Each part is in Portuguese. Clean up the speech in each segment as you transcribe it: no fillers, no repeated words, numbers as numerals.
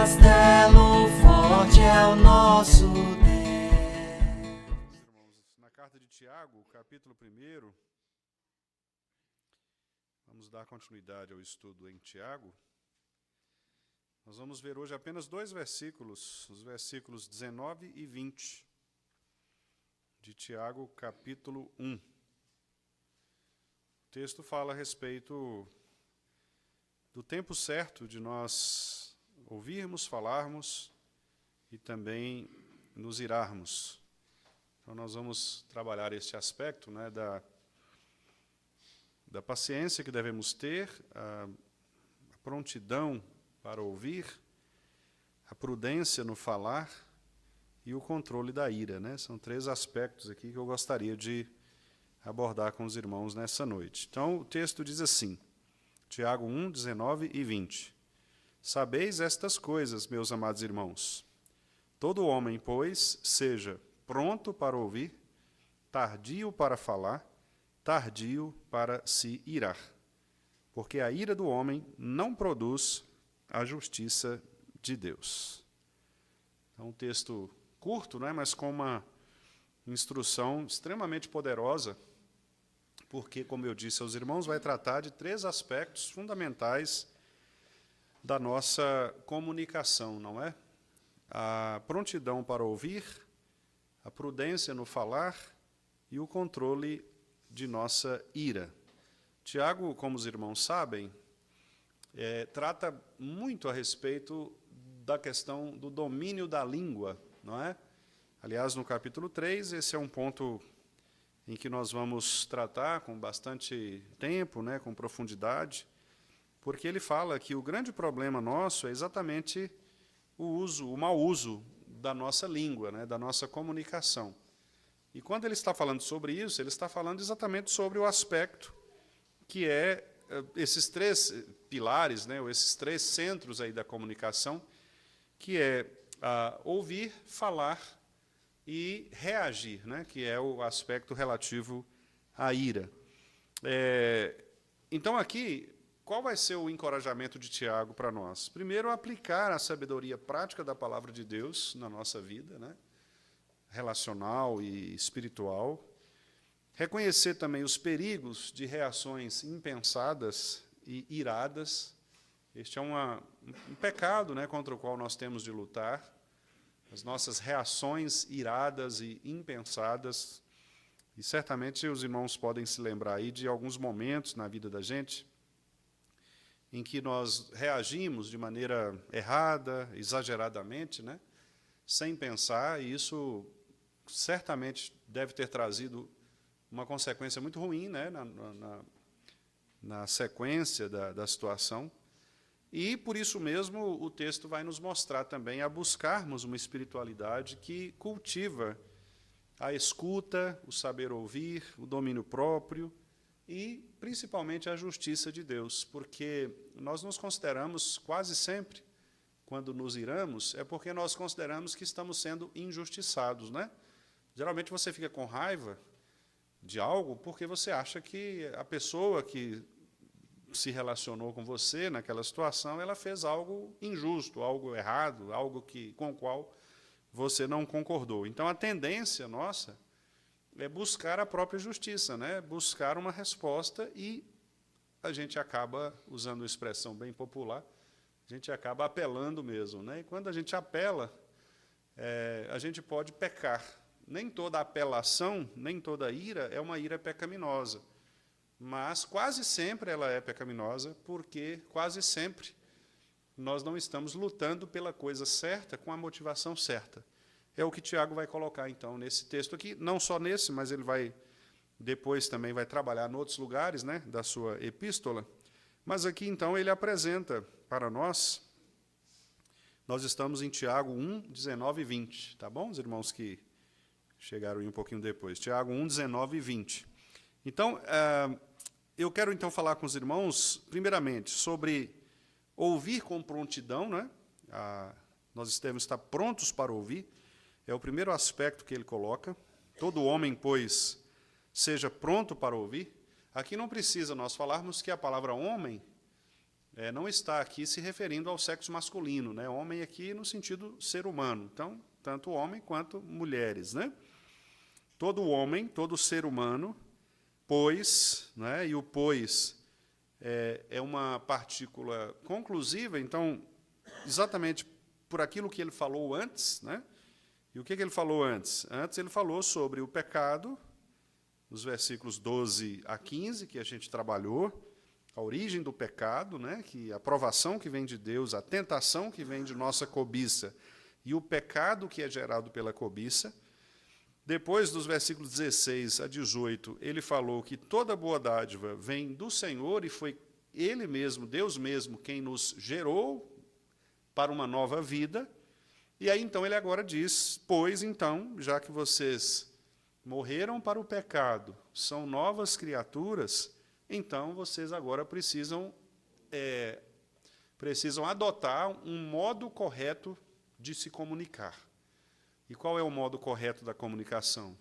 castelo forte é o nosso Deus. Irmãos, na carta de Tiago, capítulo 1, vamos dar continuidade ao estudo em Tiago. Nós vamos ver hoje apenas 2 versículos, os versículos 19 e 20, de Tiago, capítulo 1. O texto fala a respeito do tempo certo de nós ouvirmos, falarmos e também nos irarmos. Então, nós vamos trabalhar este aspecto, né, da paciência que devemos ter, a prontidão para ouvir, a prudência no falar e o controle da ira, né? São 3 aspectos aqui que eu gostaria de abordar com os irmãos nessa noite. Então, o texto diz assim, Tiago 1, 19 e 20. Sabeis estas coisas, meus amados irmãos. Todo homem, pois, seja pronto para ouvir, tardio para falar, tardio para se irar. Porque a ira do homem não produz a justiça de Deus. É um texto curto, né, mas com uma instrução extremamente poderosa, porque, como eu disse aos irmãos, vai tratar de 3 aspectos fundamentais da nossa comunicação, não é? A prontidão para ouvir, a prudência no falar e o controle de nossa ira. Tiago, como os irmãos sabem, trata muito a respeito da questão do domínio da língua, não é? Aliás, no capítulo 3, esse é um ponto em que nós vamos tratar com bastante tempo, né, com profundidade, porque ele fala que o grande problema nosso é exatamente o mau uso da nossa língua, né, da nossa comunicação. E quando ele está falando sobre isso, ele está falando exatamente sobre o aspecto que é esses 3 pilares, né, ou esses 3 centros aí da comunicação, que é ouvir, falar e reagir, né, que é o aspecto relativo à ira. Então, aqui, qual vai ser o encorajamento de Tiago para nós? Primeiro, aplicar a sabedoria prática da palavra de Deus na nossa vida, né, relacional e espiritual. Reconhecer também os perigos de reações impensadas e iradas. Este é um pecado, né, contra o qual nós temos de lutar. As nossas reações iradas e impensadas. E certamente os irmãos podem se lembrar aí de alguns momentos na vida da gente em que nós reagimos de maneira errada, exageradamente, né, sem pensar, e isso certamente deve ter trazido uma consequência muito ruim, né, na sequência da situação. E, por isso mesmo, o texto vai nos mostrar também a buscarmos uma espiritualidade que cultiva a escuta, o saber ouvir, o domínio próprio e, principalmente, a justiça de Deus, porque nós nos consideramos quase sempre, quando nos iramos, é porque nós consideramos que estamos sendo injustiçados, né? Geralmente você fica com raiva de algo porque você acha que a pessoa que se relacionou com você naquela situação, ela fez algo injusto, algo errado, algo com o qual você não concordou. Então, a tendência nossa é buscar a própria justiça, né? Buscar uma resposta, e a gente acaba, usando uma expressão bem popular, a gente acaba apelando mesmo, né? E quando a gente apela, a gente pode pecar. Nem toda apelação, nem toda ira é uma ira pecaminosa. Mas quase sempre ela é pecaminosa, porque quase sempre nós não estamos lutando pela coisa certa, com a motivação certa. É o que Tiago vai colocar, então, nesse texto aqui, não só nesse, mas ele vai, depois também vai trabalhar em outros lugares, né, da sua epístola. Mas aqui, então, ele apresenta para nós estamos em Tiago 1, 19 e 20, tá bom, os irmãos que chegaram aí um pouquinho depois? Tiago 1, 19 e 20. Então, eu quero, então, falar com os irmãos, primeiramente, sobre ouvir com prontidão, né? Nós devemos estar prontos para ouvir, é o primeiro aspecto que ele coloca. Todo homem, pois, seja pronto para ouvir. Aqui não precisa nós falarmos que a palavra homem não está aqui se referindo ao sexo masculino, né? Homem aqui no sentido ser humano. Então, tanto homem quanto mulheres, né? Todo homem, todo ser humano, pois, né? E o pois é uma partícula conclusiva, então, exatamente por aquilo que ele falou antes, né? E o que ele falou antes? Antes ele falou sobre o pecado, nos versículos 12 a 15, que a gente trabalhou, a origem do pecado, né, que a provação que vem de Deus, a tentação que vem de nossa cobiça e o pecado que é gerado pela cobiça. Depois, dos versículos 16 a 18, ele falou que toda boa dádiva vem do Senhor e foi Ele mesmo, Deus mesmo, quem nos gerou para uma nova vida. E aí, então, ele agora diz, pois, então, já que vocês morreram para o pecado, são novas criaturas, então vocês agora precisam adotar um modo correto de se comunicar. E qual é o modo correto da comunicação?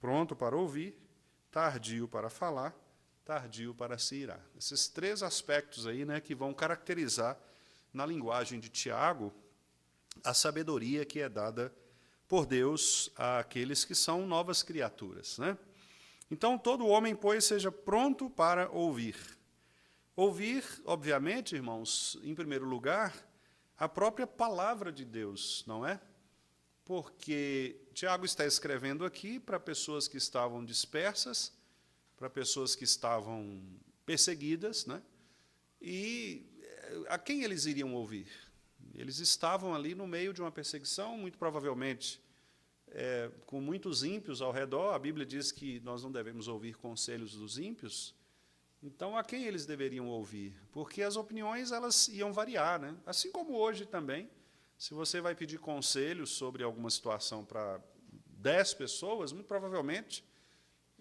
Pronto para ouvir, tardio para falar, tardio para se irar. Esses três aspectos aí, né, que vão caracterizar, na linguagem de Tiago, a sabedoria que é dada por Deus àqueles que são novas criaturas, né? Então, todo homem, pois, seja pronto para ouvir. Ouvir, obviamente, irmãos, em primeiro lugar, a própria palavra de Deus, não é? Porque Tiago está escrevendo aqui para pessoas que estavam dispersas, para pessoas que estavam perseguidas, né? E a quem eles iriam ouvir? Eles estavam ali no meio de uma perseguição, muito provavelmente com muitos ímpios ao redor. A Bíblia diz que nós não devemos ouvir conselhos dos ímpios. Então, a quem eles deveriam ouvir? Porque as opiniões elas iam variar, né? Assim como hoje também. Se você vai pedir conselhos sobre alguma situação para 10 pessoas, muito provavelmente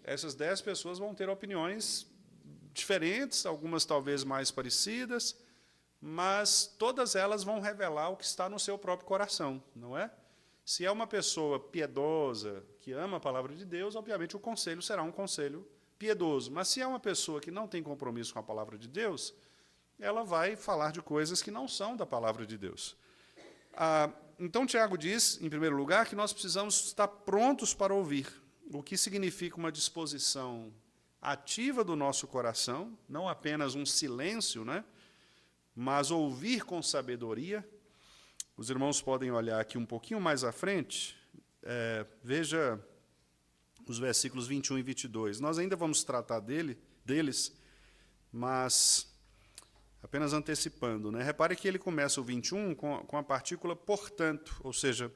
essas 10 pessoas vão ter opiniões diferentes, algumas talvez mais parecidas, mas todas elas vão revelar o que está no seu próprio coração, não é? Se é uma pessoa piedosa, que ama a palavra de Deus, obviamente o conselho será um conselho piedoso. Mas se é uma pessoa que não tem compromisso com a palavra de Deus, ela vai falar de coisas que não são da palavra de Deus. Então, Tiago diz, em primeiro lugar, que nós precisamos estar prontos para ouvir, o que significa uma disposição ativa do nosso coração, não apenas um silêncio, né? Mas ouvir com sabedoria. Os irmãos podem olhar aqui um pouquinho mais à frente, veja os versículos 21 e 22. Nós ainda vamos tratar deles, mas apenas antecipando, né? Repare que ele começa o 21 com a partícula portanto, ou seja,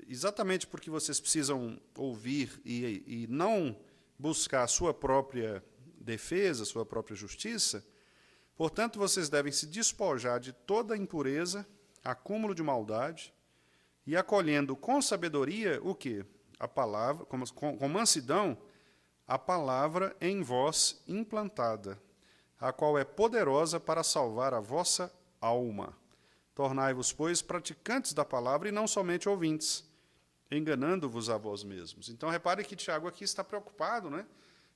exatamente porque vocês precisam ouvir e não buscar a sua própria defesa, a sua própria justiça, portanto, vocês devem se despojar de toda impureza, acúmulo de maldade, e acolhendo com sabedoria o quê? A palavra, com mansidão, a palavra em vós implantada, a qual é poderosa para salvar a vossa alma. Tornai-vos, pois, praticantes da palavra e não somente ouvintes, enganando-vos a vós mesmos. Então, repare que Tiago aqui está preocupado, né?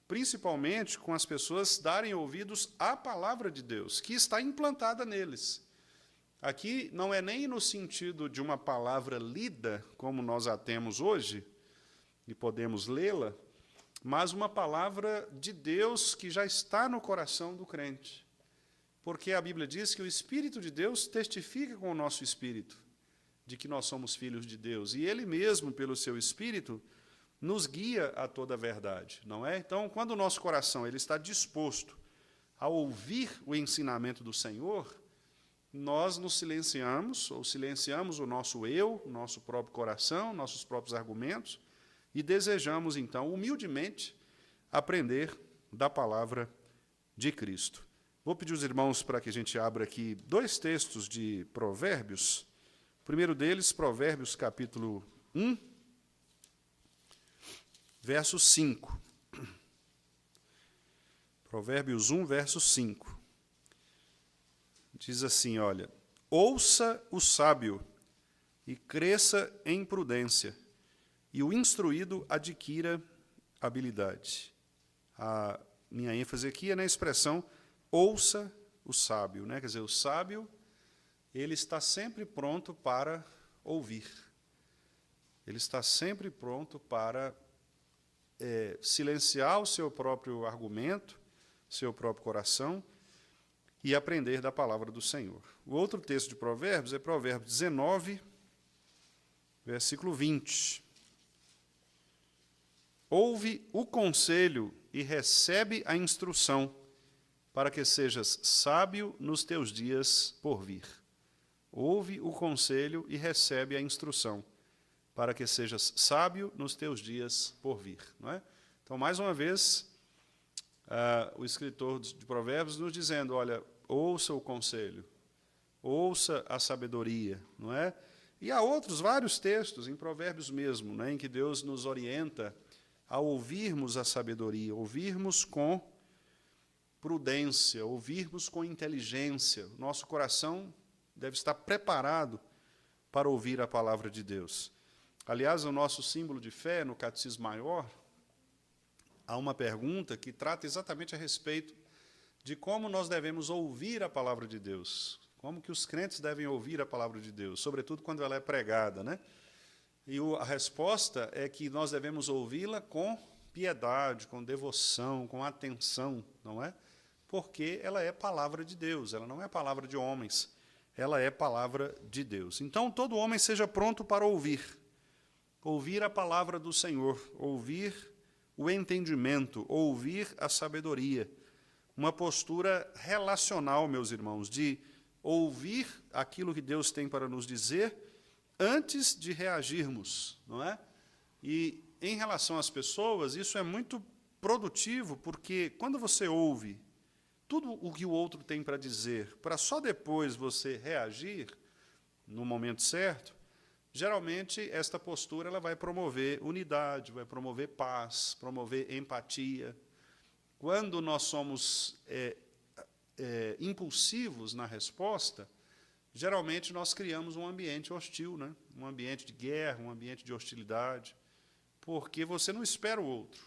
Principalmente com as pessoas darem ouvidos à palavra de Deus, que está implantada neles. Aqui não é nem no sentido de uma palavra lida, como nós a temos hoje, e podemos lê-la, mas uma palavra de Deus que já está no coração do crente. Porque a Bíblia diz que o Espírito de Deus testifica com o nosso espírito de que nós somos filhos de Deus, e Ele mesmo, pelo seu Espírito, nos guia a toda a verdade, não é? Então, quando o nosso coração ele está disposto a ouvir o ensinamento do Senhor, nós nos silenciamos, ou silenciamos o nosso eu, o nosso próprio coração, nossos próprios argumentos, e desejamos, então, humildemente, aprender da palavra de Cristo. Vou pedir aos irmãos para que a gente abra aqui 2 textos de Provérbios. O primeiro deles, Provérbios, capítulo 1, verso 5. Provérbios 1, verso 5. Diz assim, olha, ouça o sábio e cresça em prudência, e o instruído adquira habilidade. A minha ênfase aqui é na expressão ouça o sábio, né? Quer dizer, o sábio, ele está sempre pronto para ouvir. Ele está sempre pronto para silenciar o seu próprio argumento, seu próprio coração, e aprender da palavra do Senhor. O outro texto de Provérbios é Provérbios 19, versículo 20. Ouve o conselho e recebe a instrução, para que sejas sábio nos teus dias por vir. Ouve o conselho e recebe a instrução, para que sejas sábio nos teus dias por vir. Não é? Então, mais uma vez, o escritor de Provérbios nos dizendo, olha, ouça o conselho, ouça a sabedoria, não é? E há outros vários textos, em Provérbios mesmo, né, em que Deus nos orienta a ouvirmos a sabedoria, ouvirmos com prudência, ouvirmos com inteligência. Nosso coração deve estar preparado para ouvir a palavra de Deus. Aliás, o nosso símbolo de fé, no Catecismo Maior, há uma pergunta que trata exatamente a respeito de como nós devemos ouvir a palavra de Deus, como que os crentes devem ouvir a palavra de Deus, sobretudo quando ela é pregada, né? E a resposta é que nós devemos ouvi-la com piedade, com devoção, com atenção, não é? Porque ela é palavra de Deus, ela não é palavra de homens, ela é palavra de Deus. Então, todo homem seja pronto para ouvir a palavra do Senhor, ouvir o entendimento, ouvir a sabedoria. Uma postura relacional, meus irmãos, de ouvir aquilo que Deus tem para nos dizer antes de reagirmos, não é? E, em relação às pessoas, isso é muito produtivo, porque quando você ouve tudo o que o outro tem para dizer, para só depois você reagir, no momento certo, geralmente esta postura ela vai promover unidade, vai promover paz, promover empatia. Quando nós somos impulsivos na resposta, geralmente nós criamos um ambiente hostil, né? Um ambiente de guerra, um ambiente de hostilidade, porque você não espera o outro.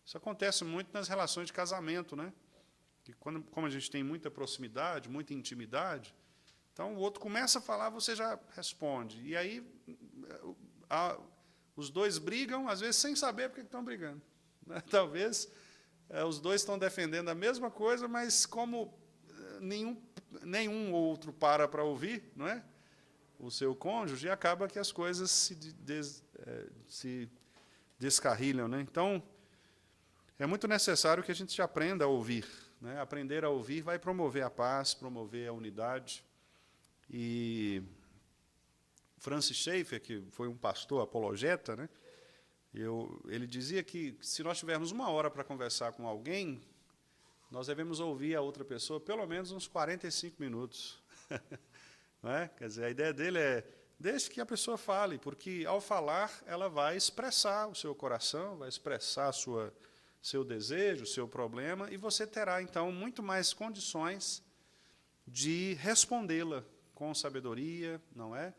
Isso acontece muito nas relações de casamento, né? Que como a gente tem muita proximidade, muita intimidade, então o outro começa a falar, você já responde. E aí os dois brigam, às vezes sem saber por que estão brigando, né? Talvez os dois estão defendendo a mesma coisa, mas como nenhum outro para ouvir, não é? O seu cônjuge, acaba que as coisas se descarrilham, né? Então, é muito necessário que a gente aprenda a ouvir, né? Aprender a ouvir vai promover a paz, promover a unidade. E Francis Schaeffer, que foi um pastor apologeta, né? Ele dizia que, se nós tivermos 1 hora para conversar com alguém, nós devemos ouvir a outra pessoa pelo menos uns 45 minutos. Não é? Quer dizer, a ideia dele é, deixe que a pessoa fale, porque, ao falar, ela vai expressar o seu coração, vai expressar seu desejo, o seu problema, e você terá, então, muito mais condições de respondê-la com sabedoria, não é?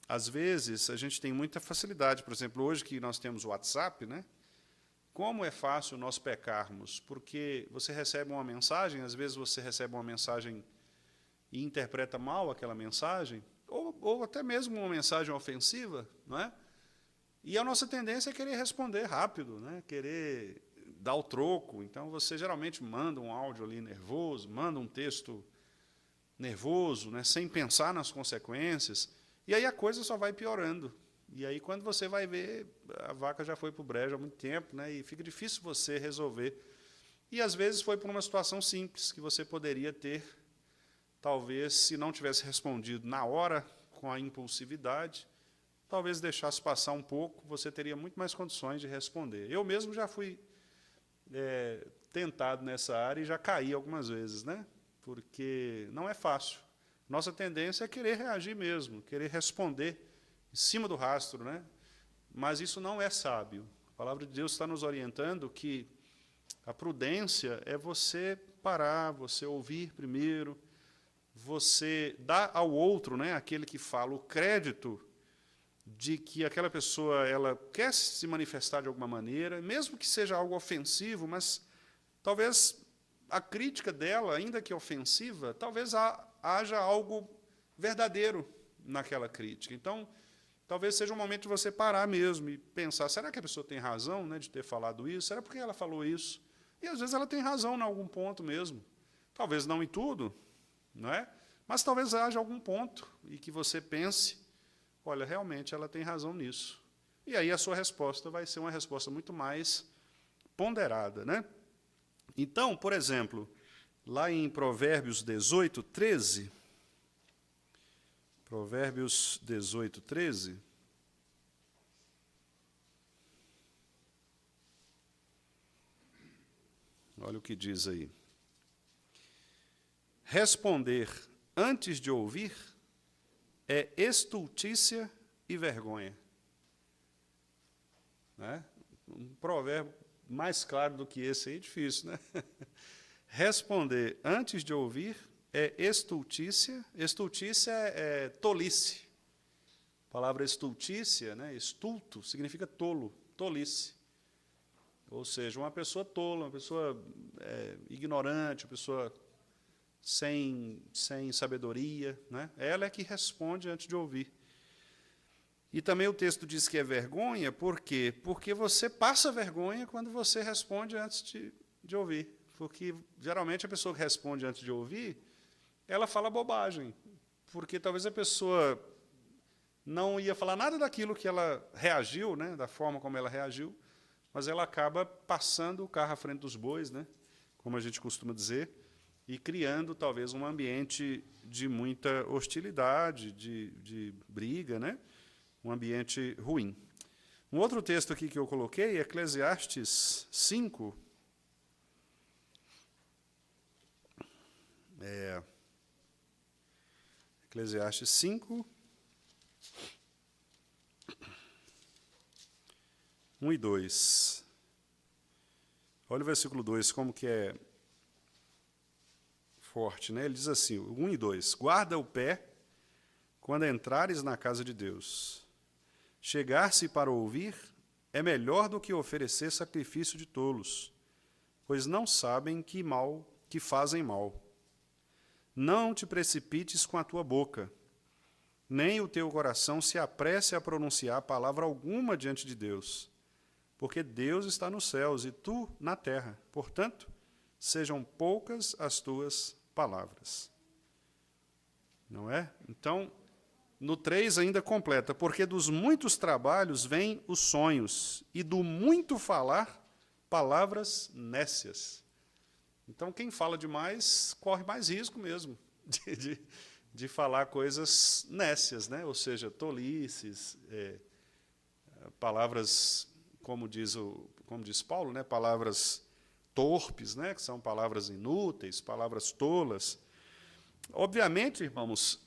Às vezes, a gente tem muita facilidade. Por exemplo, hoje que nós temos o WhatsApp, né? Como é fácil nós pecarmos? Porque você recebe uma mensagem, às vezes você recebe uma mensagem e interpreta mal aquela mensagem, ou até mesmo uma mensagem ofensiva, não é? E a nossa tendência é querer responder rápido, né? Querer dar o troco. Então, você geralmente manda um áudio ali nervoso, manda um texto nervoso, né? Sem pensar nas consequências, e aí a coisa só vai piorando. E aí, quando você vai ver, a vaca já foi para o brejo há muito tempo, né? E fica difícil você resolver. E, às vezes, foi por uma situação simples, que você poderia ter, talvez, se não tivesse respondido na hora, com a impulsividade, talvez deixasse passar um pouco, você teria muito mais condições de responder. Eu mesmo já fui tentado nessa área e já caí algumas vezes, né? Porque não é fácil. Nossa tendência é querer reagir mesmo, querer responder em cima do rastro, né? Mas isso não é sábio. A palavra de Deus está nos orientando que a prudência é você parar, você ouvir primeiro, você dá ao outro, né, aquele que fala, o crédito de que aquela pessoa ela quer se manifestar de alguma maneira, mesmo que seja algo ofensivo, mas talvez a crítica dela, ainda que ofensiva, talvez haja algo verdadeiro naquela crítica. Então, talvez seja um momento de você parar mesmo e pensar, será que a pessoa tem razão, né, de ter falado isso? Será porque ela falou isso? E, às vezes, ela tem razão em algum ponto mesmo. Talvez não em tudo, não é? Mas talvez haja algum ponto e que você pense, olha, realmente ela tem razão nisso. E aí a sua resposta vai ser uma resposta muito mais ponderada, né? Então, por exemplo, lá em Provérbios 18, 13, Provérbios 18, 13, olha o que diz aí. Responder antes de ouvir é estultícia e vergonha. Né? Um provérbio mais claro do que esse aí é difícil, né? Responder antes de ouvir é estultícia. Estultícia é tolice. A palavra estultícia, né? Estulto, significa tolo, tolice. Ou seja, uma pessoa tola, uma pessoa ignorante, uma pessoa sem sabedoria, né? Ela é que responde antes de ouvir. E também o texto diz que é vergonha, por quê? Porque você passa vergonha quando você responde antes de ouvir. Porque, geralmente, a pessoa que responde antes de ouvir, ela fala bobagem. Porque talvez a pessoa não ia falar nada daquilo que ela reagiu, né, da forma como ela reagiu, mas ela acaba passando o carro à frente dos bois, né, como a gente costuma dizer, e criando, talvez, um ambiente de muita hostilidade, de briga, né, um ambiente ruim. Um outro texto aqui que eu coloquei é Eclesiastes 5. Eclesiastes 5, 1 e 2. Olha o versículo 2, como que é forte, né? Ele diz assim, 1 e 2. Guarda o pé quando entrares na casa de Deus. Chegar-se para ouvir é melhor do que oferecer sacrifício de tolos, pois não sabem que fazem mal. Não te precipites com a tua boca, nem o teu coração se apresse a pronunciar palavra alguma diante de Deus, porque Deus está nos céus e tu na terra. Portanto, sejam poucas as tuas palavras. Não é? Então, no 3 ainda completa, porque dos muitos trabalhos vêm os sonhos, e do muito falar, palavras nécias. Então, quem fala demais corre mais risco mesmo de falar coisas nécias, né? Ou seja, tolices, palavras, como diz Paulo, né? Palavras torpes, né? Que são palavras inúteis, palavras tolas. Obviamente, irmãos,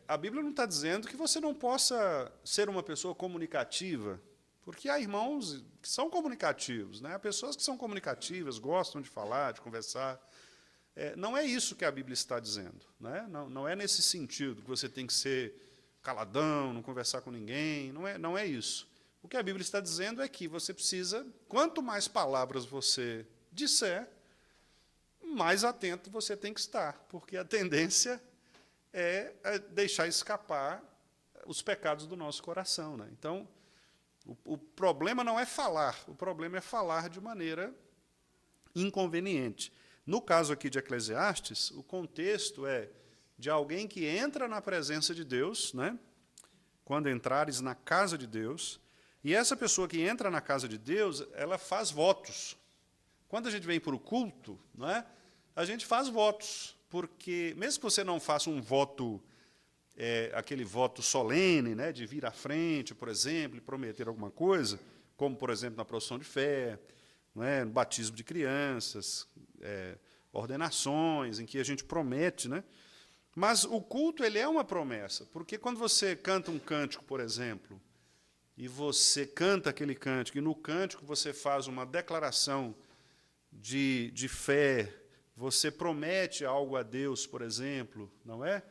a Bíblia não está dizendo que você não possa ser uma pessoa comunicativa, porque há irmãos que são comunicativos, né? Há pessoas que são comunicativas, gostam de falar, de conversar. Não é isso que a Bíblia está dizendo, né? Não é nesse sentido que você tem que ser caladão, não conversar com ninguém, não é isso. O que a Bíblia está dizendo é que você precisa, quanto mais palavras você disser, mais atento você tem que estar, porque a tendência é deixar escapar os pecados do nosso coração, né? Então, o problema não é falar, o problema é falar de maneira inconveniente. No caso aqui de Eclesiastes, o contexto é de alguém que entra na presença de Deus, né? Quando entrares na casa de Deus, e essa pessoa que entra na casa de Deus, ela faz votos. Quando a gente vem para o culto, não é? A gente faz votos, porque mesmo que você não faça um voto, aquele voto solene, né, de vir à frente, por exemplo, e prometer alguma coisa, como, por exemplo, na profissão de fé, não é, no batismo de crianças, ordenações, em que a gente promete, né? Mas o culto ele é uma promessa, porque quando você canta um cântico, por exemplo, e você canta aquele cântico, e no cântico você faz uma declaração de fé, você promete algo a Deus, por exemplo, não é?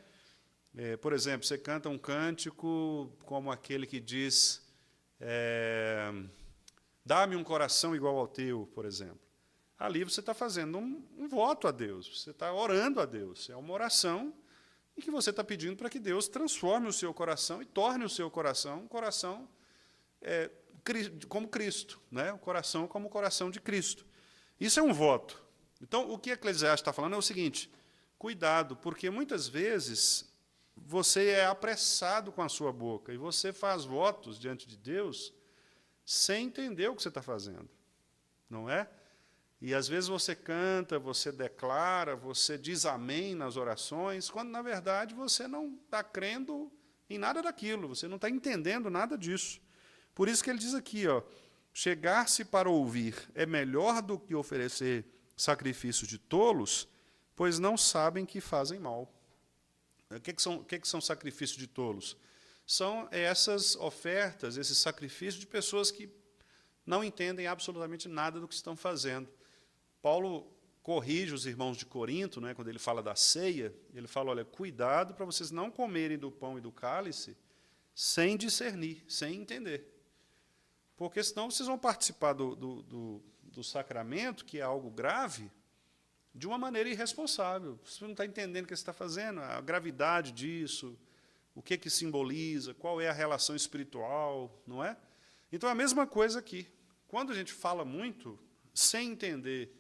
Por exemplo, você canta um cântico como aquele que diz, dá-me um coração igual ao teu, por exemplo. ali você está fazendo um voto a Deus, você está orando a Deus. É uma oração em que você está pedindo para que Deus transforme o seu coração e torne o seu coração um coração como Cristo, né? O coração como o coração de Cristo. Isso é um voto. Então, o que Eclesiastes está falando é o seguinte: cuidado, porque muitas vezes você é apressado com a sua boca e você faz votos diante de Deus sem entender o que você está fazendo, não é? E, às vezes, você canta, você declara, você diz amém nas orações, quando, na verdade, você não está crendo em nada daquilo, você não está entendendo nada disso. Por isso que ele diz aqui, ó, chegar-se para ouvir é melhor do que oferecer sacrifício de tolos, pois não sabem que fazem mal. O que são sacrifícios de tolos? São essas ofertas, esses sacrifícios de pessoas que não entendem absolutamente nada do que estão fazendo. Paulo corrige os irmãos de Corinto, né, quando ele fala da ceia, ele fala, olha, cuidado para vocês não comerem do pão e do cálice sem discernir, sem entender. Porque senão vocês vão participar do sacramento, que é algo grave, de uma maneira irresponsável. Você não está entendendo o que você está fazendo, a gravidade disso, o que simboliza, qual é a relação espiritual, não é? Então, é a mesma coisa aqui. Quando a gente fala muito, sem entender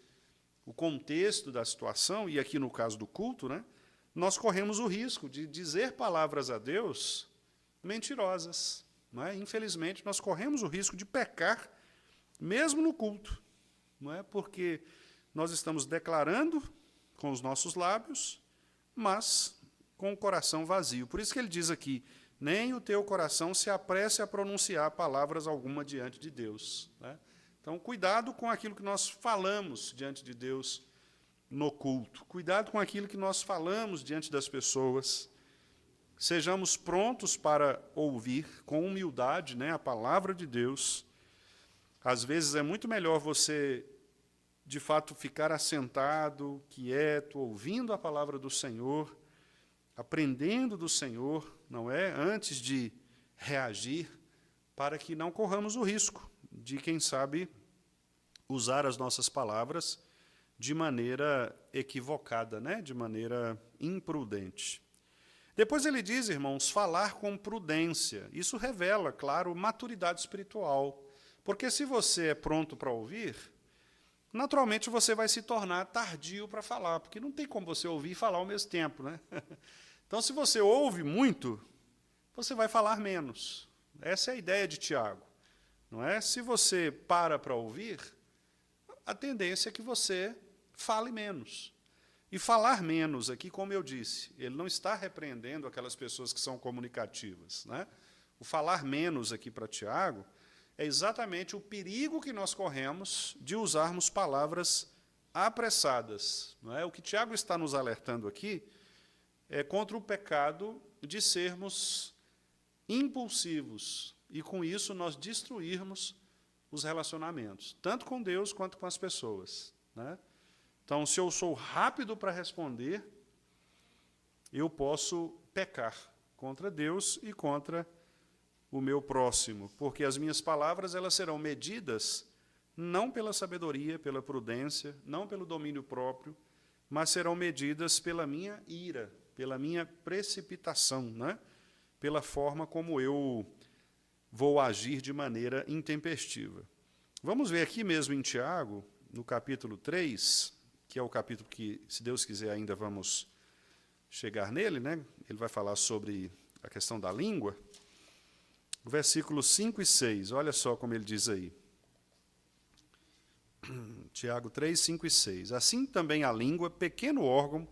o contexto da situação, e aqui no caso do culto, né, nós corremos o risco de dizer palavras a Deus mentirosas. Não é? Infelizmente, nós corremos o risco de pecar, mesmo no culto, não é? Porque nós estamos declarando com os nossos lábios, mas com o coração vazio. Por isso que ele diz aqui, nem o teu coração se apresse a pronunciar palavras alguma diante de Deus. Né? Então, cuidado com aquilo que nós falamos diante de Deus no culto. Cuidado com aquilo que nós falamos diante das pessoas. Sejamos prontos para ouvir com humildade, né, a palavra de Deus. Às vezes é muito melhor você, de fato, ficar assentado, quieto, ouvindo a palavra do Senhor, aprendendo do Senhor, não é? Antes de reagir, para que não corramos o risco de, quem sabe, usar as nossas palavras de maneira equivocada, né? De maneira imprudente. Depois ele diz, irmãos, falar com prudência. Isso revela, claro, maturidade espiritual. Porque se você é pronto para ouvir, naturalmente você vai se tornar tardio para falar, porque não tem como você ouvir e falar ao mesmo tempo, né? Então, se você ouve muito, você vai falar menos. Essa é a ideia de Tiago, não é? Se você para ouvir, a tendência é que você fale menos. E falar menos aqui, como eu disse, ele não está repreendendo aquelas pessoas que são comunicativas, né? O falar menos aqui para Tiago é exatamente o perigo que nós corremos de usarmos palavras apressadas. Não é? O que Tiago está nos alertando aqui é contra o pecado de sermos impulsivos e, com isso, nós destruirmos os relacionamentos, tanto com Deus quanto com as pessoas. Né? Então, se eu sou rápido para responder, eu posso pecar contra Deus e contra o meu próximo, porque as minhas palavras elas serão medidas não pela sabedoria, pela prudência, não pelo domínio próprio, mas serão medidas pela minha ira, pela minha precipitação, né? Pela forma como eu vou agir de maneira intempestiva. Vamos ver aqui mesmo em Tiago, no capítulo 3, que é o capítulo que, se Deus quiser, ainda vamos chegar nele, né? Ele vai falar sobre a questão da língua. Versículos 5 e 6, olha só como ele diz aí. Tiago 3, 5 e 6. Assim também a língua, pequeno órgão,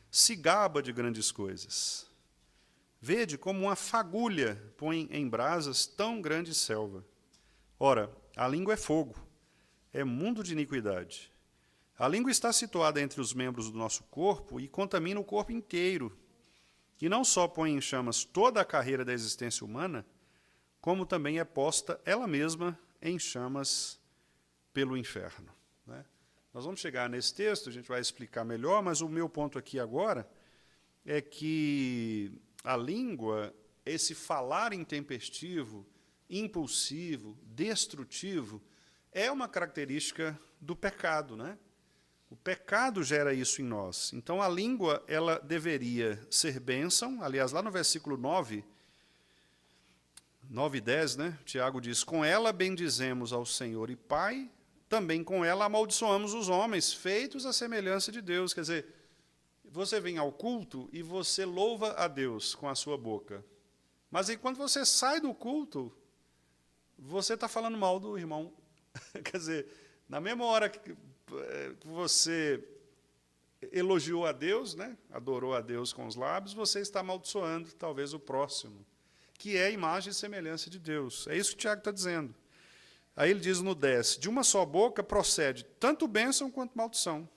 se gaba de grandes coisas. Vede como uma fagulha põe em brasas tão grande selva. Ora, a língua é fogo, é mundo de iniquidade. A língua está situada entre os membros do nosso corpo e contamina o corpo inteiro. E não só põe em chamas toda a carreira da existência humana, como também é posta ela mesma em chamas pelo inferno. Né? Nós vamos chegar nesse texto, a gente vai explicar melhor, mas o meu ponto aqui agora é que a língua, esse falar intempestivo, impulsivo, destrutivo, é uma característica do pecado, né? O pecado gera isso em nós. Então, a língua, ela deveria ser bênção. Aliás, lá no versículo 9 e 10, né? Tiago diz, com ela bendizemos ao Senhor e Pai, também com ela amaldiçoamos os homens, feitos à semelhança de Deus. Quer dizer, você vem ao culto e você louva a Deus com a sua boca. Mas enquanto você sai do culto, você está falando mal do irmão. Quer dizer, na mesma hora que você elogiou a Deus, né, adorou a Deus com os lábios, você está amaldiçoando talvez o próximo, que é a imagem e semelhança de Deus. É isso que o Tiago está dizendo. Aí ele diz no 10, de uma só boca procede tanto bênção quanto maldição.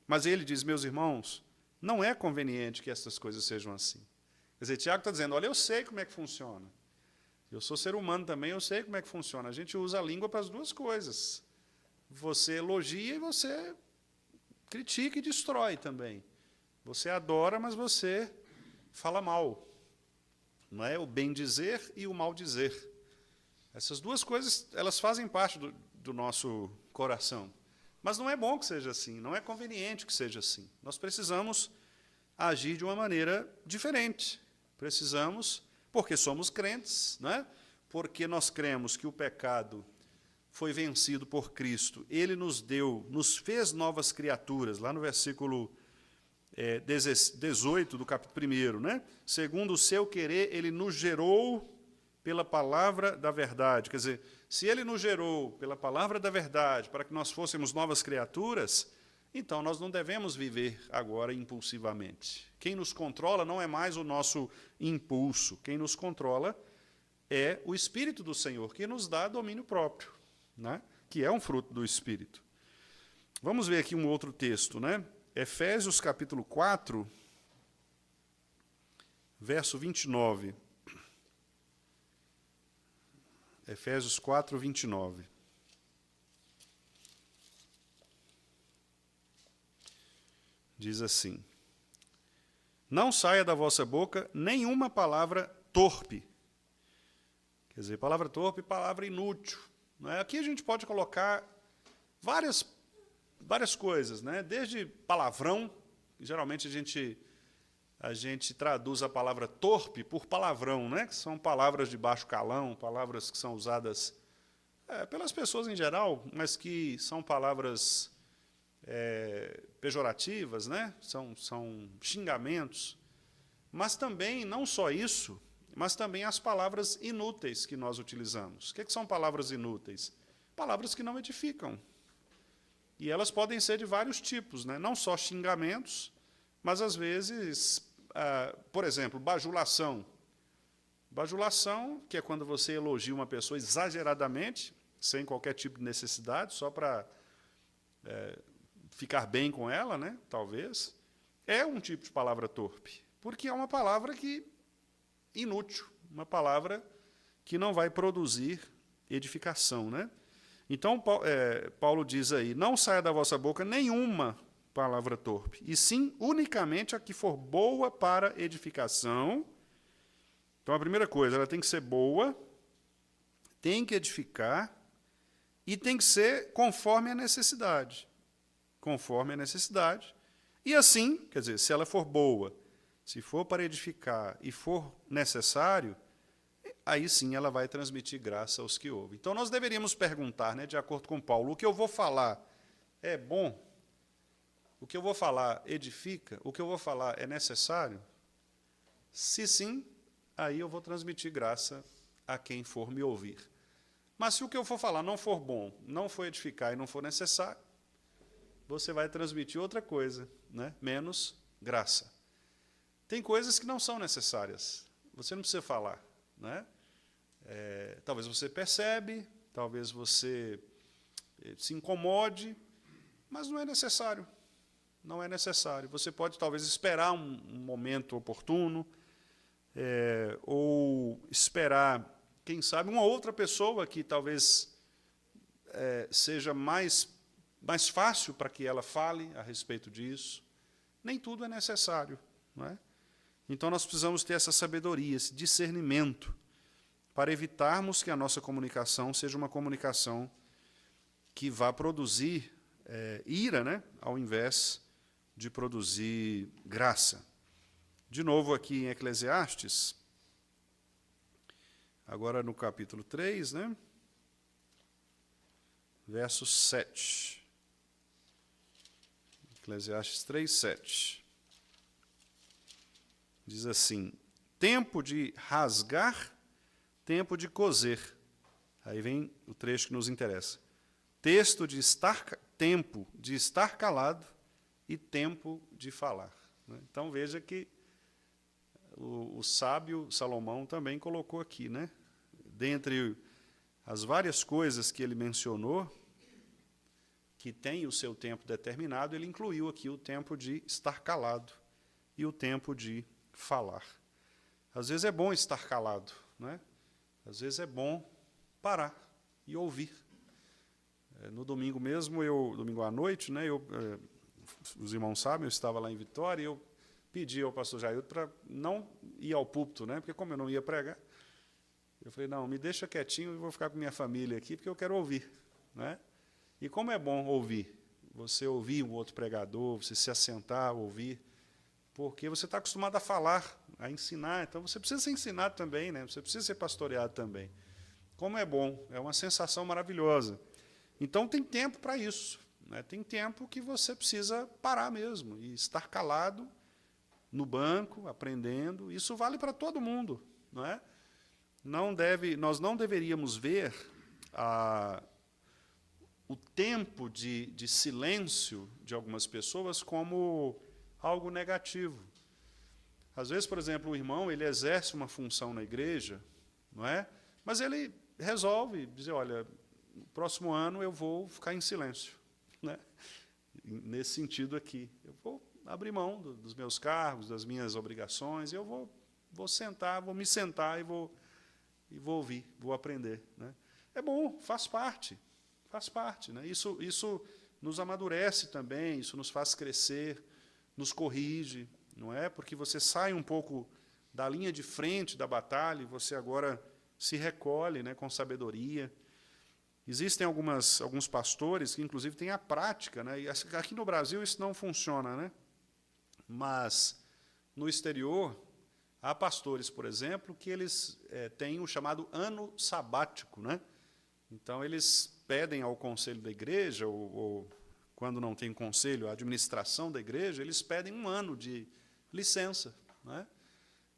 Mas ele diz, meus irmãos, não é conveniente que essas coisas sejam assim. Quer dizer, Tiago está dizendo, olha, eu sei como é que funciona. Eu sou ser humano também, eu sei como é que funciona. A gente usa a língua para as duas coisas. Você elogia e você critica e destrói também. Você adora, mas você fala mal. Não é? O bem dizer e o mal dizer. Essas duas coisas, elas fazem parte do nosso coração. Mas não é bom que seja assim, não é conveniente que seja assim. Nós precisamos agir de uma maneira diferente. Precisamos, porque somos crentes, né? Porque nós cremos que o pecado foi vencido por Cristo. Ele nos deu, nos fez novas criaturas, lá no versículo 18 do capítulo 1, né? Segundo o seu querer, ele nos gerou pela palavra da verdade. Quer dizer, se ele nos gerou pela palavra da verdade, para que nós fôssemos novas criaturas, então nós não devemos viver agora impulsivamente. Quem nos controla não é mais o nosso impulso. Quem nos controla é o Espírito do Senhor, que nos dá domínio próprio, né? Que é um fruto do Espírito. Vamos ver aqui um outro texto, né? Efésios capítulo 4, verso 29. Efésios 4, 29. Diz assim, não saia da vossa boca nenhuma palavra torpe. Quer dizer, palavra torpe, palavra inútil. Não é? Aqui a gente pode colocar várias coisas, né? Desde palavrão, geralmente a gente traduz a palavra torpe por palavrão, né? Que são palavras de baixo calão, palavras que são usadas pelas pessoas em geral, mas que são palavras pejorativas, né? São xingamentos. Mas também, não só isso, mas também as palavras inúteis que nós utilizamos. O que são palavras inúteis? Palavras que não edificam. E elas podem ser de vários tipos, né? Não só xingamentos, mas, às vezes, por exemplo, bajulação. Bajulação, que é quando você elogia uma pessoa exageradamente, sem qualquer tipo de necessidade, só para ficar bem com ela, né? Talvez, é um tipo de palavra torpe, porque é uma palavra inútil, uma palavra que não vai produzir edificação, né? Então, Paulo diz aí, não saia da vossa boca nenhuma palavra torpe, e sim unicamente a que for boa para edificação. Então, a primeira coisa, ela tem que ser boa, tem que edificar, e tem que ser conforme a necessidade. Conforme a necessidade. E assim, quer dizer, se ela for boa, se for para edificar e for necessário, aí sim ela vai transmitir graça aos que ouvem. Então, nós deveríamos perguntar, né, de acordo com Paulo, o que eu vou falar é bom? O que eu vou falar edifica? O que eu vou falar é necessário? Se sim, aí eu vou transmitir graça a quem for me ouvir. Mas se o que eu for falar não for bom, não for edificar e não for necessário, você vai transmitir outra coisa, né? Menos graça. Tem coisas que não são necessárias, você não precisa falar, né? Talvez você percebe, talvez você se incomode, mas não é necessário. Não é necessário. Você pode, talvez, esperar um momento oportuno, ou esperar, quem sabe, uma outra pessoa que talvez seja mais fácil para que ela fale a respeito disso. Nem tudo é necessário, não é? Então, nós precisamos ter essa sabedoria, esse discernimento, para evitarmos que a nossa comunicação seja uma comunicação que vá produzir ira, né, ao invés de produzir graça. De novo, aqui em Eclesiastes, agora no capítulo 3, né, verso 7. Eclesiastes 3, 7. Diz assim: tempo de rasgar, tempo de coser. Aí vem o trecho que nos interessa. Tempo de estar calado e tempo de falar. Então veja que o sábio Salomão também colocou aqui, né? Dentre as várias coisas que ele mencionou, que tem o seu tempo determinado, ele incluiu aqui o tempo de estar calado e o tempo de falar. Às vezes é bom estar calado, né? Às vezes é bom parar e ouvir. No domingo mesmo, domingo à noite, né, os irmãos sabem, eu estava lá em Vitória e eu pedi ao pastor Jailton para não ir ao púlpito, né, porque como eu não ia pregar, eu falei, não, me deixa quietinho e vou ficar com minha família aqui, porque eu quero ouvir. Né? E como é bom ouvir, você ouvir um outro pregador, você se assentar, ouvir, porque você está acostumado a falar, a ensinar, então você precisa ser ensinado também, né? Você precisa ser pastoreado também. Como é bom, é uma sensação maravilhosa. Então tem tempo para isso, né? Tem tempo que você precisa parar mesmo e estar calado no banco, aprendendo. Isso vale para todo mundo, não é? Nós não deveríamos ver o tempo de silêncio de algumas pessoas como algo negativo. Às vezes, por exemplo, o irmão ele exerce uma função na igreja, não é? Mas ele resolve dizer, olha, no próximo ano eu vou ficar em silêncio. Né? Nesse sentido aqui. Eu vou abrir mão dos meus cargos, das minhas obrigações, e eu vou sentar, vou me sentar e vou ouvir, vou aprender. Né? É bom, faz parte. Faz parte. Né? Isso nos amadurece também, isso nos faz crescer, nos corrige, não é? Porque você sai um pouco da linha de frente da batalha e você agora se recolhe, né, com sabedoria. Existem alguns pastores que, inclusive, têm a prática, né? E aqui no Brasil isso não funciona, né? Mas no exterior há pastores, por exemplo, que eles têm o chamado ano sabático, né? Então eles pedem ao conselho da igreja, ou quando não tem conselho, a administração da igreja, eles pedem um ano de licença, né?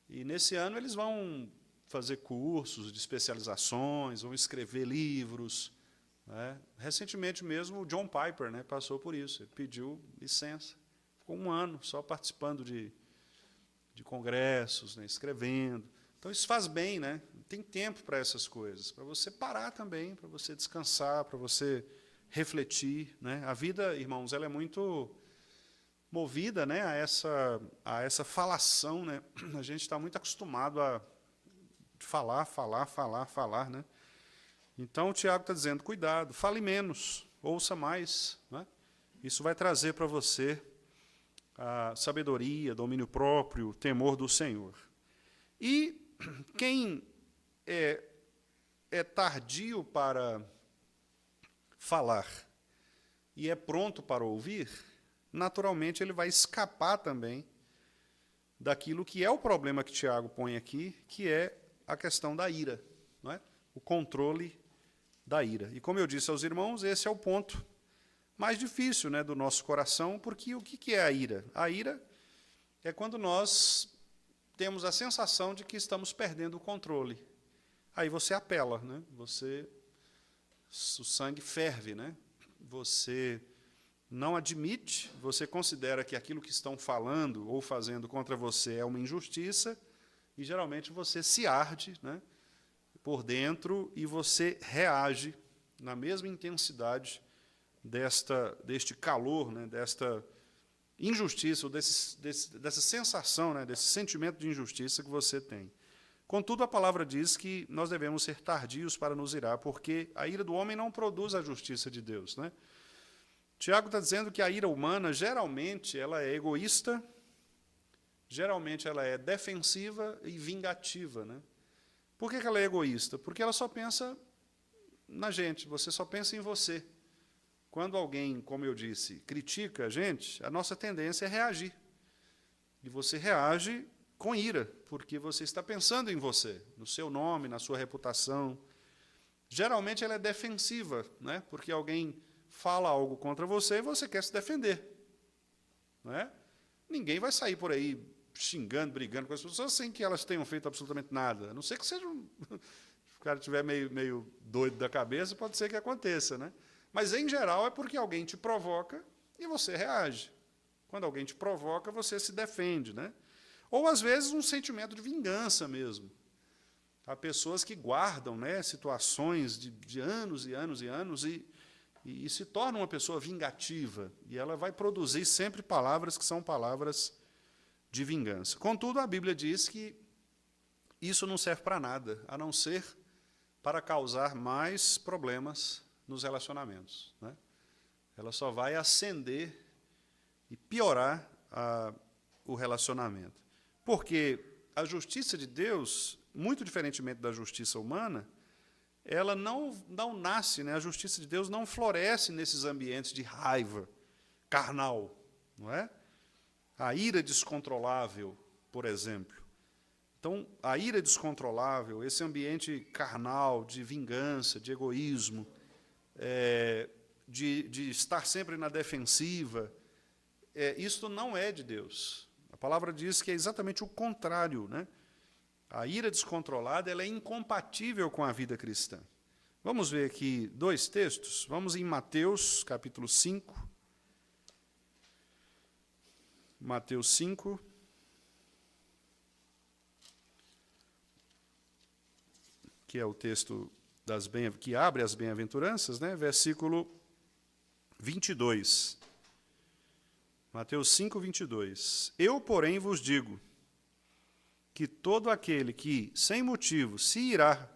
E nesse ano eles vão fazer cursos de especializações, vão escrever livros. Né? Recentemente mesmo, o John Piper, né, passou por isso. Ele pediu licença. Ficou um ano só participando de congressos, né, escrevendo. Então, isso faz bem. Né? Tem tempo para essas coisas, para você parar também, para você descansar, para você refletir. Né? A vida, irmãos, ela é muito movida, né, a essa falação. Né? A gente está muito acostumado a falar, né? Então, o Tiago está dizendo, cuidado, fale menos, ouça mais. Né? Isso vai trazer para você a sabedoria, domínio próprio, temor do Senhor. E quem é tardio para falar e é pronto para ouvir, naturalmente ele vai escapar também daquilo que é o problema que Tiago põe aqui, que é a questão da ira, não é? O controle da ira. E como eu disse aos irmãos, esse é o ponto mais difícil, né, do nosso coração, porque o que é a ira? A ira é quando nós temos a sensação de que estamos perdendo o controle. Aí você apela, né? O sangue ferve, né? Você não admite, você considera que aquilo que estão falando ou fazendo contra você é uma injustiça, e geralmente você se arde, né, por dentro e você reage na mesma intensidade deste calor, né, desta injustiça, ou dessa sensação, né, desse sentimento de injustiça que você tem. Contudo, a palavra diz que nós devemos ser tardios para nos irar, porque a ira do homem não produz a justiça de Deus. Né? Tiago está dizendo que a ira humana, geralmente, ela é egoísta, geralmente ela é defensiva e vingativa. Né? Por que ela é egoísta? Porque ela só pensa na gente, você só pensa em você. quando alguém, como eu disse, critica a gente, a nossa tendência é reagir. E você reage com ira, porque você está pensando em você, no seu nome, na sua reputação. Geralmente ela é defensiva, né? Porque alguém fala algo contra você e você quer se defender. Não é? Ninguém vai sair por aí xingando, brigando com as pessoas sem que elas tenham feito absolutamente nada. A não ser que seja se o cara estiver meio doido da cabeça, pode ser que aconteça. Né? Mas, em geral, é porque alguém te provoca e você reage. Quando alguém te provoca, você se defende. Né? Ou, às vezes, um sentimento de vingança mesmo. Há pessoas que guardam, né, situações de anos e anos e anos e se torna uma pessoa vingativa. E ela vai produzir sempre palavras que são palavras de vingança. Contudo, a Bíblia diz que isso não serve para nada, a não ser para causar mais problemas nos relacionamentos. Né? Ela só vai acender e piorar o relacionamento. Porque a justiça de Deus, muito diferentemente da justiça humana, ela não nasce, né? A justiça de Deus não floresce nesses ambientes de raiva carnal. Não é? A ira descontrolável, por exemplo. Então, a ira descontrolável, esse ambiente carnal, de vingança, de egoísmo, de estar sempre na defensiva, isso não é de Deus. A palavra diz que é exatamente o contrário. Né? A ira descontrolada ela é incompatível com a vida cristã. Vamos ver aqui 2 textos. Vamos em Mateus, capítulo 5. Mateus 5. Que é o texto que abre as bem-aventuranças, né? Versículo 22. Mateus 5, 22. Eu, porém, vos digo que todo aquele que, sem motivo, se irá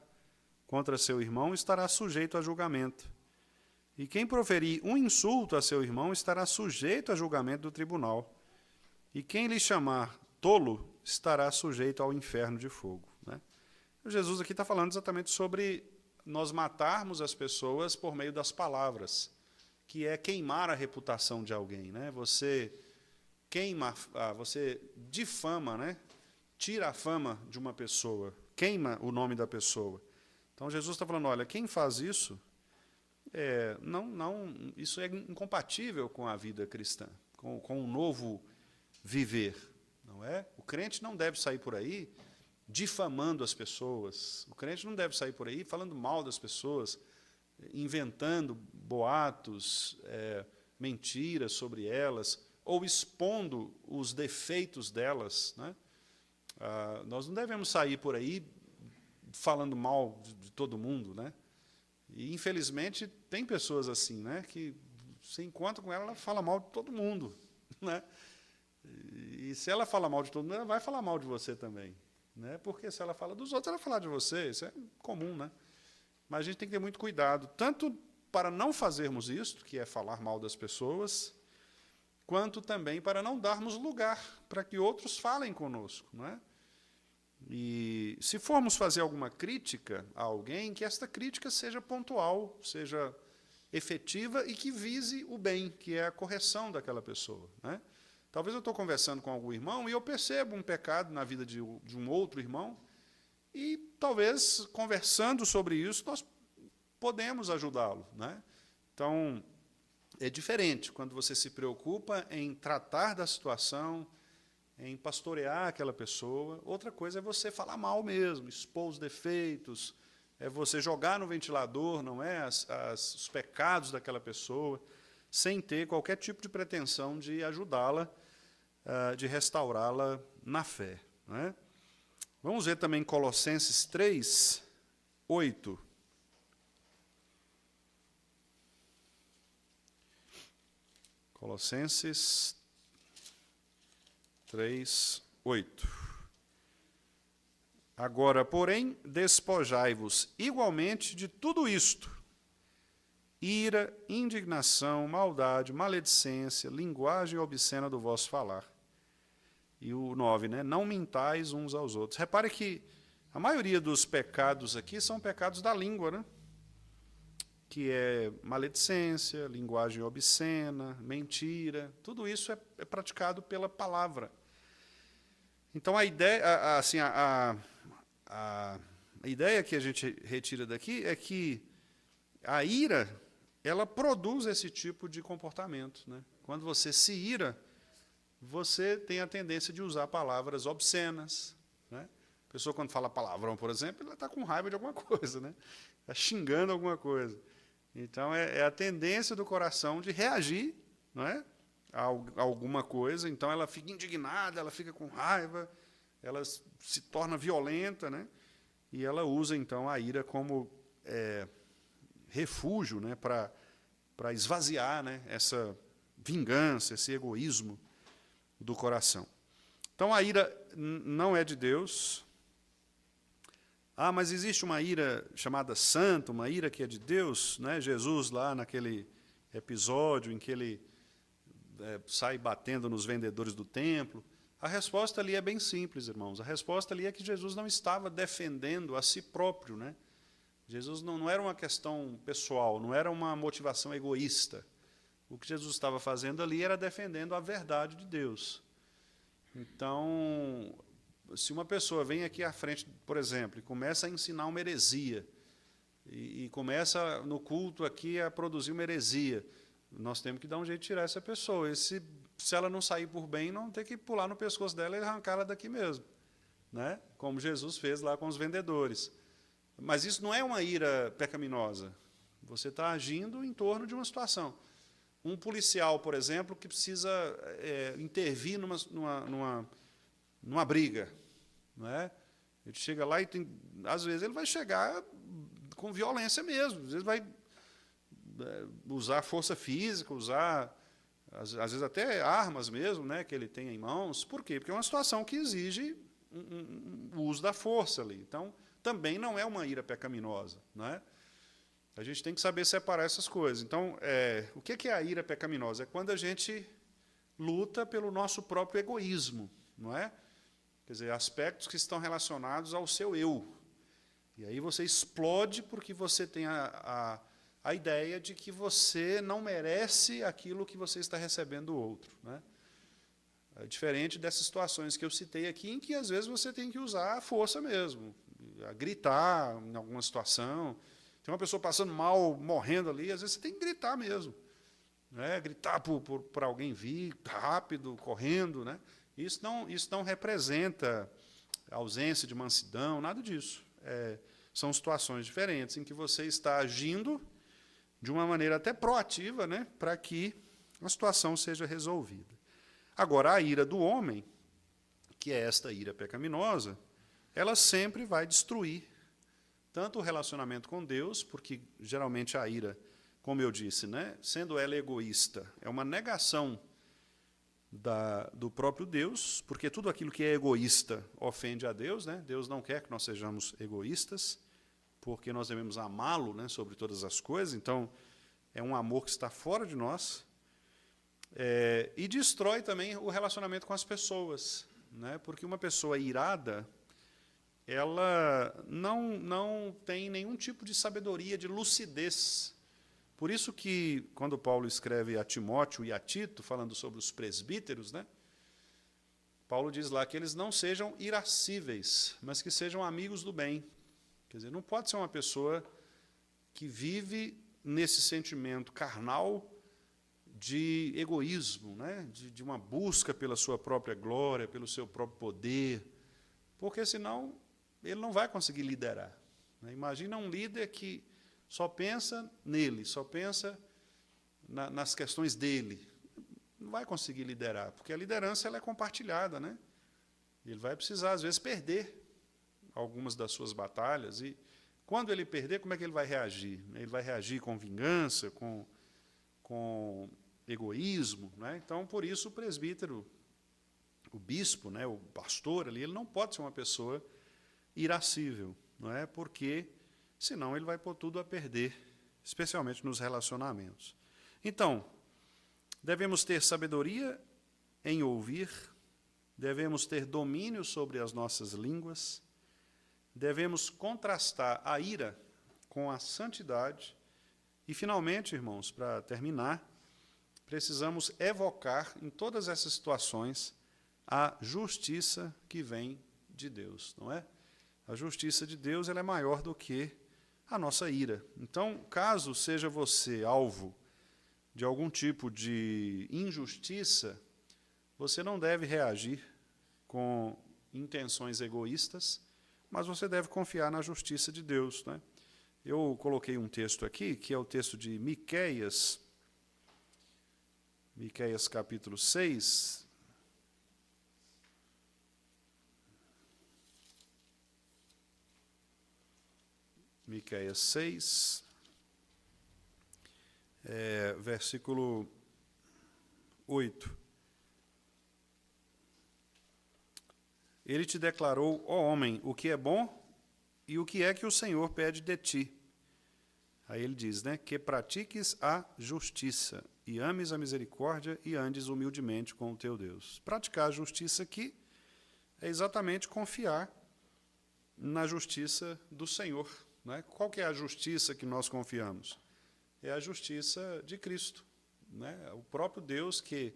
contra seu irmão, estará sujeito a julgamento. E quem proferir um insulto a seu irmão estará sujeito a julgamento do tribunal. E quem lhe chamar tolo estará sujeito ao inferno de fogo. Né? Jesus aqui está falando exatamente sobre nós matarmos as pessoas por meio das palavras, que é queimar a reputação de alguém. Né? Você queima, você difama, né? Tira a fama de uma pessoa, queima o nome da pessoa. Então, Jesus está falando, olha, quem faz isso, isso é incompatível com a vida cristã, com o novo viver. Não é? O crente não deve sair por aí difamando as pessoas, o crente não deve sair por aí falando mal das pessoas, inventando boatos, mentiras sobre elas, ou expondo os defeitos delas, né? Nós não devemos sair por aí falando mal de todo mundo, né? E, infelizmente, tem pessoas assim, né? Que você encontra com ela, ela fala mal de todo mundo, né? E se ela fala mal de todo mundo, ela vai falar mal de você também, né? Porque se ela fala dos outros, ela vai falar de você, isso é comum, né? Mas a gente tem que ter muito cuidado, tanto para não fazermos isso, que é falar mal das pessoas, quanto também para não darmos lugar para que outros falem conosco. Não é? E se formos fazer alguma crítica a alguém, que esta crítica seja pontual, seja efetiva e que vise o bem, que é a correção daquela pessoa. Né? Talvez eu estou conversando com algum irmão e eu percebo um pecado na vida de um outro irmão e talvez, conversando sobre isso, nós podemos ajudá-lo. Né? Então, é diferente quando você se preocupa em tratar da situação, em pastorear aquela pessoa. Outra coisa é você falar mal mesmo, expor os defeitos, é você jogar no ventilador, não é, os pecados daquela pessoa, sem ter qualquer tipo de pretensão de ajudá-la, de restaurá-la na fé. Não é? Vamos ver também Colossenses 3, 8. Colossenses 3, 8. Agora, porém, despojai-vos igualmente de tudo isto: ira, indignação, maldade, maledicência, linguagem obscena do vosso falar. E o 9, né? Não mintais uns aos outros. Repare que a maioria dos pecados aqui são pecados da língua, né? que é maledicência, linguagem obscena, mentira. Tudo isso é praticado pela palavra. Então, a ideia que a gente retira daqui é que a ira, ela produz esse tipo de comportamento, né? Quando você se ira, você tem a tendência de usar palavras obscenas, né? A pessoa, quando fala palavrão, por exemplo, ela está com raiva de alguma coisa, né? Está xingando alguma coisa. Então, é a tendência do coração de reagir, não é, a alguma coisa. Então, ela fica indignada, ela fica com raiva, ela se torna violenta, né? E ela usa, então, a ira como refúgio, né, para esvaziar, né, essa vingança, esse egoísmo do coração. Então, a ira não é de Deus. Ah, mas existe uma ira chamada santa, uma ira que é de Deus, né? Jesus, lá naquele episódio em que ele sai batendo nos vendedores do templo. A resposta ali é bem simples, irmãos. A resposta ali é que Jesus não estava defendendo a si próprio, né? Jesus não era uma questão pessoal, não era uma motivação egoísta. O que Jesus estava fazendo ali era defendendo a verdade de Deus. Então, se uma pessoa vem aqui à frente, por exemplo, e começa a ensinar uma heresia, e começa no culto aqui a produzir uma heresia, nós temos que dar um jeito de tirar essa pessoa. E se ela não sair por bem, não tem que pular no pescoço dela e arrancar ela daqui mesmo, né? Como Jesus fez lá com os vendedores. Mas isso não é uma ira pecaminosa. Você está agindo em torno de uma situação. Um policial, por exemplo, que precisa intervir numa briga, não é? Ele chega lá e às vezes ele vai chegar com violência mesmo. Às vezes vai usar força física, usar às vezes até armas mesmo, né, que ele tem em mãos. Por quê? Porque é uma situação que exige o uso da força ali. Então, também não é uma ira pecaminosa, não é? A gente tem que saber separar essas coisas. Então, o que é a ira pecaminosa? É quando a gente luta pelo nosso próprio egoísmo, não é? Quer dizer, aspectos que estão relacionados ao seu eu. E aí você explode porque você tem a ideia de que você não merece aquilo que você está recebendo do outro, né? É diferente dessas situações que eu citei aqui, em que às vezes você tem que usar a força mesmo, a gritar em alguma situação. Tem uma pessoa passando mal, morrendo ali, às vezes você tem que gritar mesmo, né? Gritar por alguém vir rápido, correndo, né? Isso não representa ausência de mansidão, nada disso. São situações diferentes em que você está agindo de uma maneira até proativa, né, para que a situação seja resolvida. Agora, a ira do homem, que é esta ira pecaminosa, ela sempre vai destruir tanto o relacionamento com Deus, porque geralmente a ira, como eu disse, né, sendo ela egoísta, é uma negação do próprio Deus, porque tudo aquilo que é egoísta ofende a Deus, né? Deus não quer que nós sejamos egoístas, porque nós devemos amá-lo, né, sobre todas as coisas. Então, é um amor que está fora de nós. E destrói também o relacionamento com as pessoas, né? Porque uma pessoa irada, ela não tem nenhum tipo de sabedoria, de lucidez. Por isso que, quando Paulo escreve a Timóteo e a Tito, falando sobre os presbíteros, né, Paulo diz lá que eles não sejam irascíveis, mas que sejam amigos do bem. Quer dizer, não pode ser uma pessoa que vive nesse sentimento carnal de egoísmo, né, de uma busca pela sua própria glória, pelo seu próprio poder, porque senão ele não vai conseguir liderar, né? Imagina um líder que só pensa nele, só pensa nas questões dele. Não vai conseguir liderar, porque a liderança ela é compartilhada, né? Ele vai precisar, às vezes, perder algumas das suas batalhas. E, quando ele perder, como é que ele vai reagir? Ele vai reagir com vingança, com egoísmo, né? Então, por isso, o presbítero, o bispo, né, o pastor ali, ele não pode ser uma pessoa irascível, não é? Porque senão ele vai pôr tudo a perder, especialmente nos relacionamentos. Então, devemos ter sabedoria em ouvir, devemos ter domínio sobre as nossas línguas, devemos contrastar a ira com a santidade E, finalmente, irmãos, para terminar, precisamos evocar em todas essas situações a justiça que vem de Deus, não é? A justiça de Deus ela é maior do que a nossa ira. Então, caso seja você alvo de algum tipo de injustiça, você não deve reagir com intenções egoístas, mas você deve confiar na justiça de Deus, né? Eu coloquei um texto aqui, que é o texto de Miqueias, Miqueias capítulo 6. Miqueias 6, versículo 8. Ele te declarou, ó homem, o que é bom e o que é que o Senhor pede de ti. Aí ele diz, né, que pratiques a justiça e ames a misericórdia e andes humildemente com o teu Deus. Praticar a justiça aqui é exatamente confiar na justiça do Senhor. Né? Qual que é a justiça que nós confiamos? É a justiça de Cristo. Né? O próprio Deus que,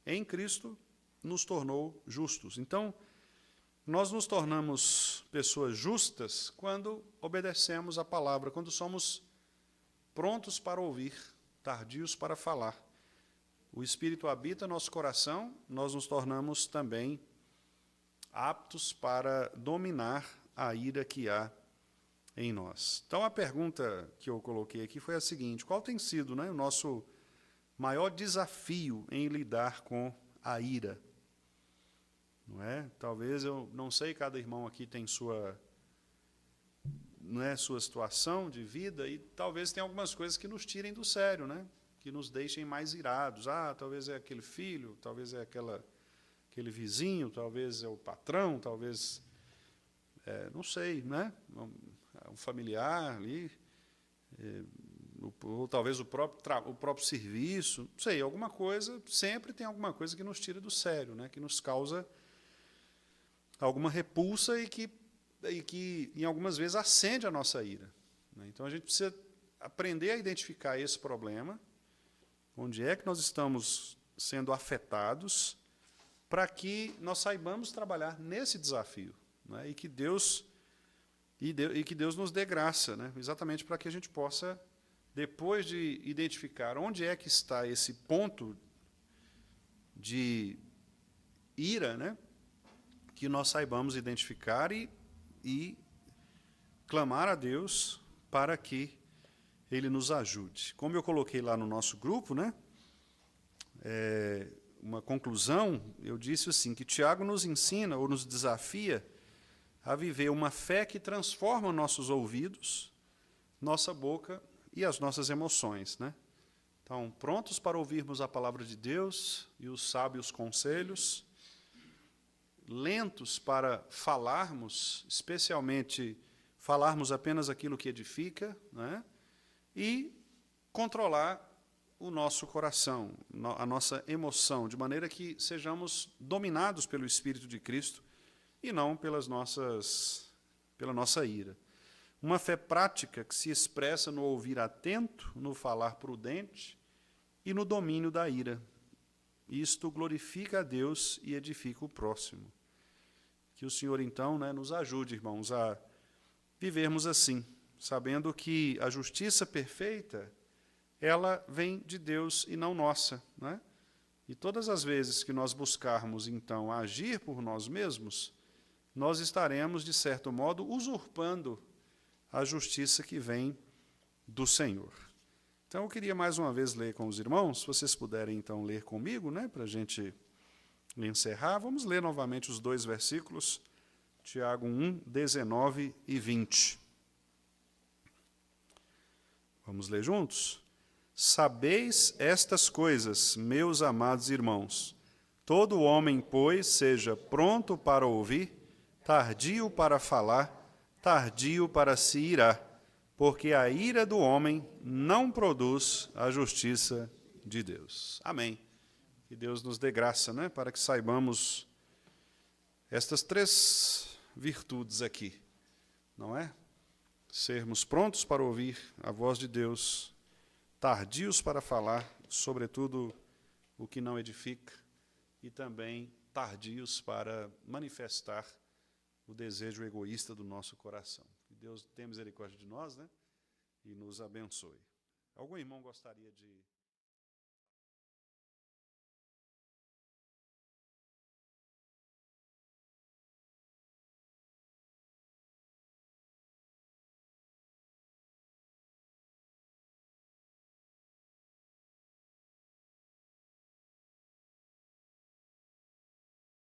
em Cristo, nos tornou justos. Então, nós nos tornamos pessoas justas quando obedecemos a palavra, quando somos prontos para ouvir, tardios para falar. O Espírito habita nosso coração, nós nos tornamos também aptos para dominar a ira que há em nós. Então, a pergunta que eu coloquei aqui foi a seguinte: qual tem sido, né, o nosso maior desafio em lidar com a ira? Não é? Talvez, eu não sei, cada irmão aqui tem sua situação de vida, e talvez tenha algumas coisas que nos tirem do sério, né? Que nos deixem mais irados. Talvez é aquele filho, talvez é aquele vizinho, talvez é o patrão, talvez, não sei, né? Um familiar ali, ou talvez o próprio serviço, não sei, alguma coisa, sempre tem alguma coisa que nos tira do sério, né? Que nos causa alguma repulsa e que em algumas vezes acende a nossa ira. Né? Então, a gente precisa aprender a identificar esse problema, onde é que nós estamos sendo afetados, para que nós saibamos trabalhar nesse desafio, né? E que Deus nos dê graça, né? Exatamente para que a gente possa, depois de identificar onde é que está esse ponto de ira, né? Que nós saibamos identificar e clamar a Deus para que Ele nos ajude. Como eu coloquei lá no nosso grupo, né, uma conclusão, eu disse assim, que Tiago nos ensina ou nos desafia a viver uma fé que transforma nossos ouvidos, nossa boca e as nossas emoções. Né? Então, prontos para ouvirmos a palavra de Deus e os sábios conselhos, lentos para falarmos, especialmente falarmos apenas aquilo que edifica, né? E controlar o nosso coração, a nossa emoção, de maneira que sejamos dominados pelo Espírito de Cristo e não pela nossa ira. Uma fé prática que se expressa no ouvir atento, no falar prudente e no domínio da ira. Isto glorifica a Deus e edifica o próximo. Que o Senhor, então, né, nos ajude, irmãos, a vivermos assim, sabendo que a justiça perfeita, ela vem de Deus e não nossa. Né? E todas as vezes que nós buscarmos, então, agir por nós mesmos, nós estaremos, de certo modo, usurpando a justiça que vem do Senhor. Então, eu queria mais uma vez ler com os irmãos, se vocês puderem, então, ler comigo, né, para a gente encerrar. Vamos ler novamente os 2 versículos, Tiago 1, 19 e 20. Vamos ler juntos? Sabeis estas coisas, meus amados irmãos. Todo homem, pois, seja pronto para ouvir, tardio para falar, tardio para se irar, porque a ira do homem não produz a justiça de Deus. Amém. Que Deus nos dê graça, né, para que saibamos estas 3 virtudes aqui, não é? Sermos prontos para ouvir a voz de Deus, tardios para falar, sobretudo o que não edifica, e também tardios para manifestar o desejo egoísta do nosso coração. Que Deus tenha misericórdia de nós, né? E nos abençoe. Algum irmão gostaria de